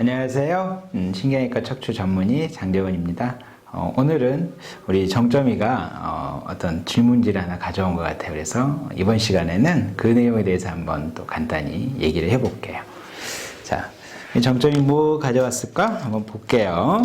안녕하세요. 신경외과 척추 전문의 장대원입니다. 오늘은 우리 정점이가 어떤 질문지를 하나 가져온 것 같아요. 그래서 이번 시간에는 그 내용에 대해서 한번 또 간단히 얘기를 해볼게요. 자, 정점이 뭐 가져왔을까? 한번 볼게요.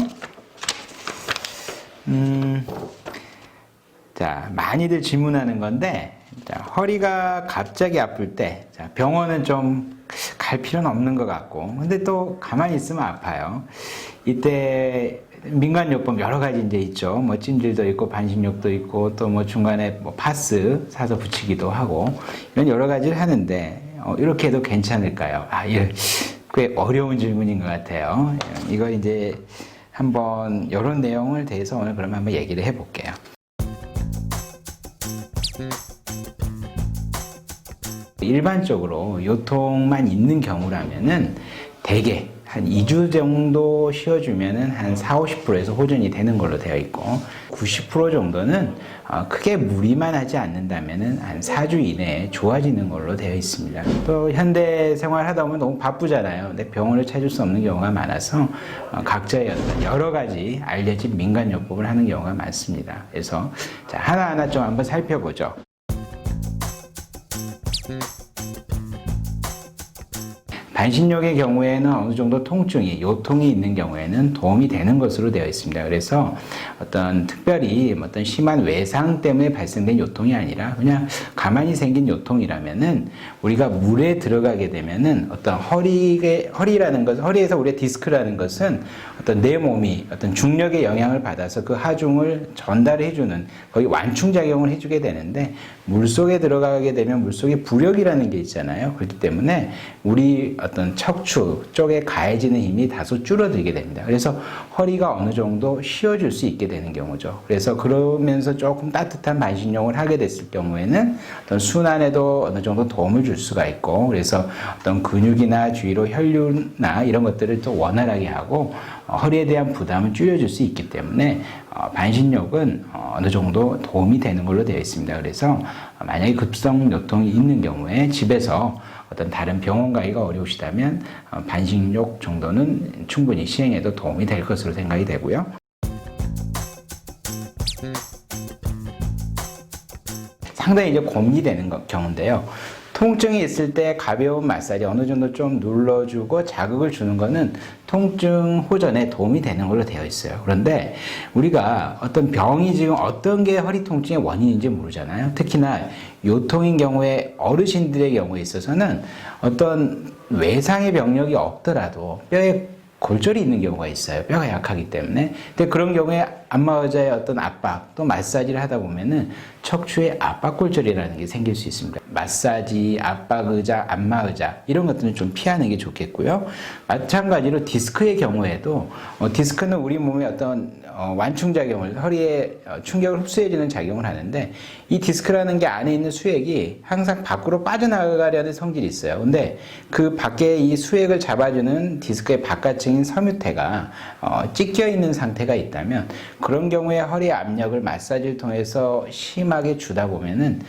자, 많이들 질문하는 건데, 자, 허리가 갑자기 아플 때, 자, 병원은 좀 갈 필요는 없는 것 같고, 근데 또 가만히 있으면 아파요. 이때 민간요법 여러 가지 이제 있죠. 뭐 찜질도 있고, 반신욕도 있고, 또 뭐 중간에 뭐 파스 사서 붙이기도 하고, 이런 여러 가지를 하는데, 이렇게 해도 괜찮을까요? 꽤 어려운 질문인 것 같아요. 이걸 이제 한번 이런 내용을 대해서 오늘 그러면 한번 얘기를 해볼게요. 일반적으로 요통만 있는 경우라면은 대개 한 2주 정도 쉬어주면은 한 40~50%에서 호전이 되는 걸로 되어 있고 90% 정도는 크게 무리만 하지 않는다면은 한 4주 이내에 좋아지는 걸로 되어 있습니다. 또 현대 생활 하다 보면 너무 바쁘잖아요. 근데 병원을 찾을 수 없는 경우가 많아서 각자의 어떤 여러 가지 알려진 민간요법을 하는 경우가 많습니다. 그래서 자, 하나하나 좀 한번 살펴보죠. 반신욕의 경우에는 어느 정도 통증이, 요통이 있는 경우에는 도움이 되는 것으로 되어 있습니다. 그래서 어떤 특별히 어떤 심한 외상 때문에 발생된 요통이 아니라 그냥 가만히 생긴 요통이라면은 우리가 물에 들어가게 되면은 어떤 허리라는 것, 허리에서 우리의 디스크라는 것은 어떤 내 몸이 어떤 중력의 영향을 받아서 그 하중을 전달해주는 거의 완충작용을 해주게 되는데 물 속에 들어가게 되면 물 속에 부력이라는 게 있잖아요. 그렇기 때문에 우리 어떤 척추 쪽에 가해지는 힘이 다소 줄어들게 됩니다. 그래서 허리가 어느 정도 쉬어줄 수 있게 되는 경우죠. 그래서 그러면서 조금 따뜻한 반신욕을 하게 됐을 경우에는 어떤 순환에도 어느 정도 도움을 줄 수가 있고 그래서 어떤 근육이나 주위로 혈류나 이런 것들을 또 원활하게 하고 허리에 대한 부담을 줄여줄 수 있기 때문에 반신욕은 어느 정도 도움이 되는 걸로 되어 있습니다. 그래서 만약에 급성 요통이 있는 경우에 집에서 어떤 다른 병원 가기가 어려우시다면 반신욕 정도는 충분히 시행해도 도움이 될 것으로 생각이 되고요. 상당히 이제 고민이 되는 경우인데요. 통증이 있을 때 가벼운 마사지 어느 정도 좀 눌러주고 자극을 주는 거는 통증 호전에 도움이 되는 걸로 되어 있어요. 그런데 우리가 어떤 병이 지금 어떤 게 허리 통증의 원인인지 모르잖아요. 특히나 요통인 경우에 어르신들의 경우에 있어서는 어떤 외상의 병력이 없더라도 뼈에 골절이 있는 경우가 있어요. 뼈가 약하기 때문에. 근데 그런 경우에 안마의자의 어떤 압박, 또 마사지를 하다 보면은 척추에 압박골절이라는 게 생길 수 있습니다. 마사지, 압박의자, 안마의자 이런 것들은 좀 피하는 게 좋겠고요. 마찬가지로 디스크의 경우에도 디스크는 우리 몸의 어떤 완충작용을 허리에 충격을 흡수해주는 작용을 하는데 이 디스크라는 게 안에 있는 수액이 항상 밖으로 빠져나가려는 성질이 있어요. 근데 그 밖에 이 수액을 잡아주는 디스크의 바깥층인 섬유태가 찢겨 있는 상태가 있다면 그런 경우에 허리 압력을 마사지를 통해서 심하게 주다 보면은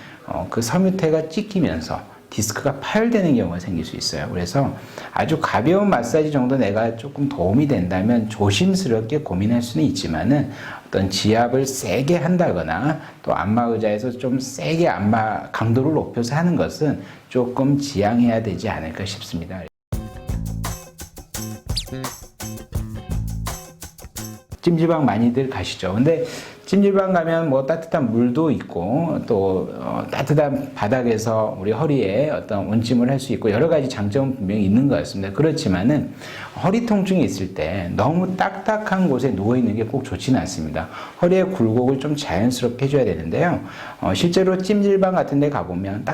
그 섬유태가 찢기면서 디스크가 파열되는 경우가 생길 수 있어요. 그래서 아주 가벼운 마사지 정도 내가 조금 도움이 된다면 조심스럽게 고민할 수는 있지만은 어떤 지압을 세게 한다거나 또 안마의자에서 좀 세게 안마 강도를 높여서 하는 것은 조금 지양해야 되지 않을까 싶습니다. 찜질방 많이들 가시죠. 근데 찜질방 가면 뭐 따뜻한 물도 있고 또 따뜻한 바닥에서 우리 허리에 어떤 온찜을 할 수 있고 여러 가지 장점은 분명히 있는 것 같습니다. 그렇지만은 허리 통증이 있을 때 너무 딱딱한 곳에 누워 있는 게 꼭 좋지는 않습니다. 허리의 굴곡을 좀 자연스럽게 해줘야 되는데요. 실제로 찜질방 같은 데 가보면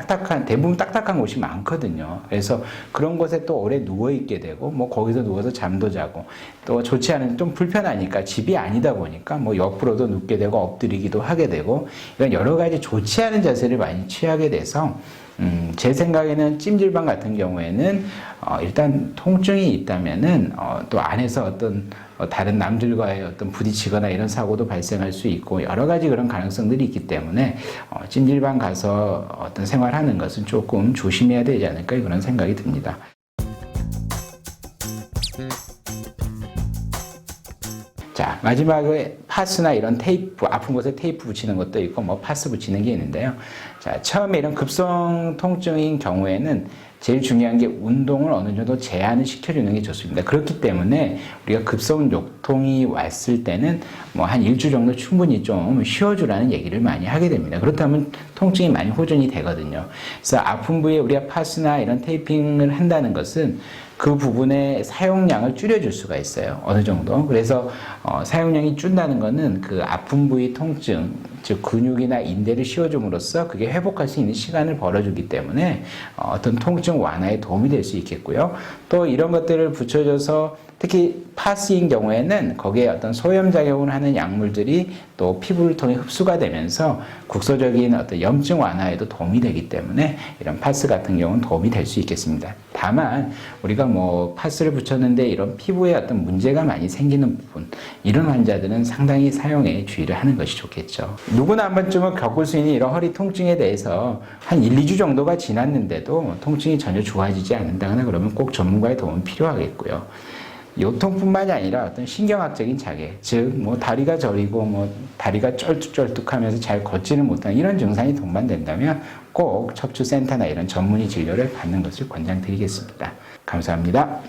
대부분 딱딱한 곳이 많거든요. 그래서 그런 곳에 또 오래 누워 있게 되고 뭐 거기서 누워서 잠도 자고 또 좋지 않은 좀 불편하니까 집이 아니다 보니까 뭐 옆으로도 눕게 되고 엎드리기도 하게 되고 이런 여러 가지 좋지 않은 자세를 많이 취하게 돼서 제 생각에는 찜질방 같은 경우에는 일단 통증이 있다면은 또 안에서 어떤 다른 남들과의 어떤 부딪히거나 이런 사고도 발생할 수 있고 여러 가지 그런 가능성들이 있기 때문에 찜질방 가서 어떤 생활하는 것은 조금 조심해야 되지 않을까 그런 생각이 듭니다. 마지막에 파스나 이런 테이프, 아픈 곳에 테이프 붙이는 것도 있고, 뭐 파스 붙이는 게 있는데요. 자, 처음에 이런 급성 통증인 경우에는 제일 중요한 게 운동을 어느 정도 제한을 시켜주는 게 좋습니다. 그렇기 때문에 우리가 급성 요통이 왔을 때는 뭐 한 일주 정도 충분히 좀 쉬어주라는 얘기를 많이 하게 됩니다. 그렇다면 통증이 많이 호전이 되거든요. 그래서 아픈 부위에 우리가 파스나 이런 테이핑을 한다는 것은 그 부분의 사용량을 줄여줄 수가 있어요. 어느 정도. 그래서 사용량이 준다는 것은 그 아픈 부위 통증, 즉 근육이나 인대를 씌워줌으로써 그게 회복할 수 있는 시간을 벌어주기 때문에 어떤 통증 완화에 도움이 될 수 있겠고요. 또 이런 것들을 붙여줘서 특히 파스인 경우에는 거기에 어떤 소염작용을 하는 약물들이 또 피부를 통해 흡수가 되면서 국소적인 어떤 염증 완화에도 도움이 되기 때문에 이런 파스 같은 경우는 도움이 될 수 있겠습니다. 다만 우리가 뭐 파스를 붙였는데 이런 피부에 어떤 문제가 많이 생기는 부분, 이런 환자들은 상당히 사용에 주의를 하는 것이 좋겠죠. 누구나 한 번쯤은 겪을 수 있는 이런 허리 통증에 대해서 한 1, 2주 정도가 지났는데도 통증이 전혀 좋아지지 않는다거나 그러면 꼭 전문가의 도움이 필요하겠고요. 요통뿐만이 아니라 어떤 신경학적인 장애, 즉 뭐 다리가 저리고 뭐 다리가 쩔뚝쩔뚝하면서 잘 걷지는 못하는 이런 증상이 동반된다면 꼭 척추센터나 이런 전문의 진료를 받는 것을 권장드리겠습니다. 감사합니다.